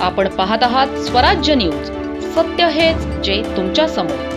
आपण पाहत आहात स्वराज्य न्यूज. सत्य हेच जे तुमच्या समोर.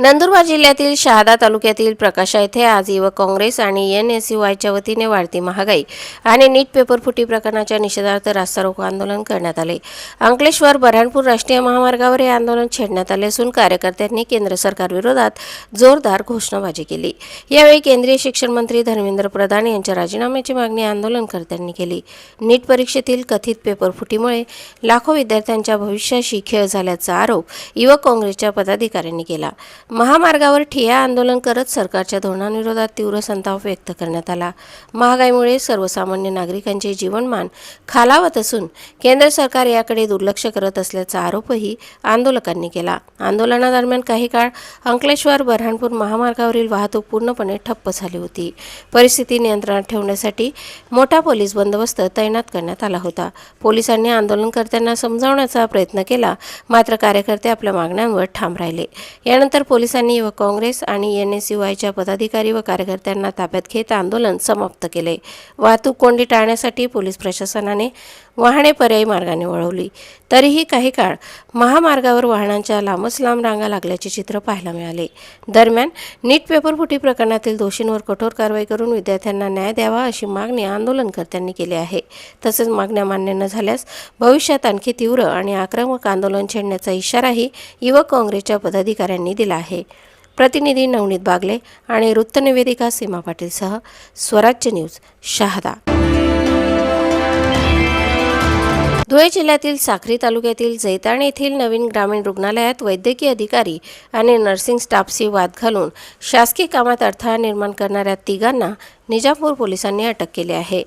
नंदुरबार जिल्ह्यातील शहादा तालुक्यातील प्रकाशा येथे आज युवक काँग्रेस आणि NSUIच्या वतीने वाढती महागाई आणि नीट पेपर फुटी प्रकरणाच्या निषेधार्थ रास्ता रोको आंदोलन करण्यात आले. अंकलेश्वर बऱ्हाणपूर राष्ट्रीय महामार्गावर हे आंदोलन छेडण्यात आले असून कार्यकर्त्यांनी केंद्र सरकार विरोधात जोरदार घोषणाबाजी केली. यावेळी केंद्रीय शिक्षण मंत्री धर्मेंद्र प्रधान यांच्या राजीनाम्याची मागणी आंदोलनकर्त्यांनी केली. नीट परीक्षेतील कथित पेपर फुटीमुळे लाखो विद्यार्थ्यांच्या भविष्याशी खेळ झाल्याचा आरोप युवक काँग्रेसच्या पदाधिकाऱ्यांनी केला. महामार्गावर ठिय्या आंदोलन करत सरकारच्या धोरणांविरोधात तीव्र संताप व्यक्त करण्यात आला. महागाईमुळे सर्वसामान्य नागरिकांचे जीवनमान खालावत असून केंद्र सरकार याकडे दुर्लक्ष करत असल्याचा आरोपही आंदोलकांनी केला. आंदोलनादरम्यान काही काळ अंकलेश्वर बऱ्हाणपूर महामार्गावरील वाहतूक पूर्णपणे ठप्प झाली होती. परिस्थिती नियंत्रणात ठेवण्यासाठी मोठा पोलीस बंदोबस्त तैनात करण्यात आला होता. पोलिसांनी आंदोलनकर्त्यांना समजावण्याचा प्रयत्न केला, मात्र कार्यकर्ते आपल्या मागण्यांवर ठाम राहिले. यानंतर पोलिसांनी युवक काँग्रेस आणि NSUIच्या पदाधिकारी व कार्यकर्त्यांना ताब्यात घेत आंदोलन समाप्त केले. वाहतूक कोंडी टाळण्यासाठी पोलीस प्रशासनाने वाहने पर्यायी मार्गाने वळवली. तरीही काही काळ महामार्गावर वाहनांच्या लांबच लांब रांगा लागल्याचे चित्र पाहायला मिळाले. दरम्यान नीट पेपर फुटी प्रकरणातील दोषींवर कठोर कारवाई करून विद्यार्थ्यांना न्याय द्यावा अशी मागणी आंदोलनकर्त्यांनी केली आहे. तसेच मागण्या मान्य न झाल्यास भविष्यात आणखी तीव्र आणि आक्रमक आंदोलन छेडण्याचा इशाराही युवक काँग्रेसच्या पदाधिकाऱ्यांनी दिला आहे. प्रतिनिधी नवनीत बागले आणि वृत्तनिवेदिका सीमा पाटीलसह स्वराज्य न्यूज, शहादा. धुळे जिल्ह्यातील साक्री तालुक्यातील जैताण येथील नवीन ग्रामीण रुग्णालयात वैद्यकीय अधिकारी आणि नर्सिंग स्टाफशी वाद घालून शासकीय कामात अडथळा निर्माण करणाऱ्या तिघांना निजामपूर पोलिसांनी अटक केली आहे.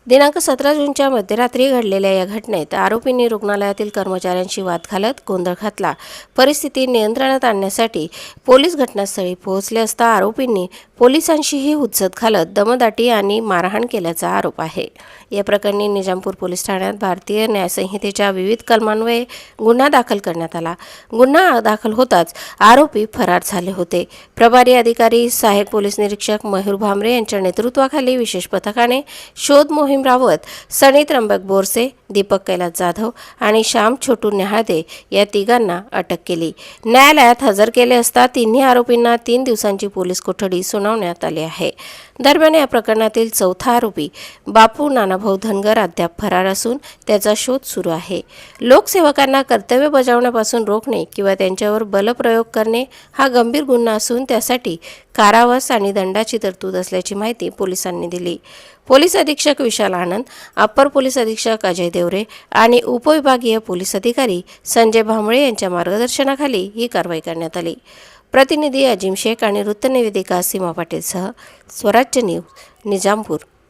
दिनांक 17 जूनच्या मध्यरात्री घडलेल्या या घटनेत आरोपींनी रुग्णालयातील कर्मचाऱ्यांशी वाद घालत गोंधळ घातला. परिस्थिती नियंत्रणात आणण्यासाठी पोलीस घटनास्थळी पोहोचले असता आरोपींनी पोलिसांशीही हुज्जत घालत दमदाटी आणि मारहाण केल्याचा आरोप आहे. या प्रकरणी निजामपूर पोलीस ठाण्यात भारतीय न्यायसंहितेच्या विविध कलमान्वये गुन्हा दाखल करण्यात आला. गुन्हा दाखल होताच आरोपी फरार झाले होते. प्रभारी अधिकारी सहाय्यक पोलीस निरीक्षक मयूर भामरे यांच्या नेतृत्वाखाली विशेष पथकाने शोध मोहीम राबवत सनी त्र्यंबक बोरसे, दीपक कैलास जाधव आणि श्याम छोटू न्याहाळदे या तिघांना अटक केली. न्यायालयात हजर केले असता तिन्ही आरोपींना 3 दिवसांची पोलीस कोठडी सुनावण्यात आली आहे. दरम्यान या प्रकरणातील चौथा आरोपी बापू नानाभाऊ धनगर अद्याप फरार असून त्याचा शोध सुरू आहे. लोकसेवकांना कर्तव्य बजावण्यापासून रोखणे किंवा त्यांच्यावर बलप्रयोग करणे हा गंभीर गुन्हा असून त्यासाठी कारावास आणि दंडाची तरतूद असल्याची माहिती पोलिसांनी दिली. पोलीस अधीक्षक विशाल आनंद, अप्पर पोलीस अधीक्षक अजय देवरे आणि उपविभागीय पोलीस अधिकारी संजय भांबळे यांच्या मार्गदर्शनाखाली ही कारवाई करण्यात आली. प्रतिनिधी अजिम शेख आणि वृत्तनिवेदिका सीमा पाटीलसह स्वराज्य न्यूज, निजामपूर.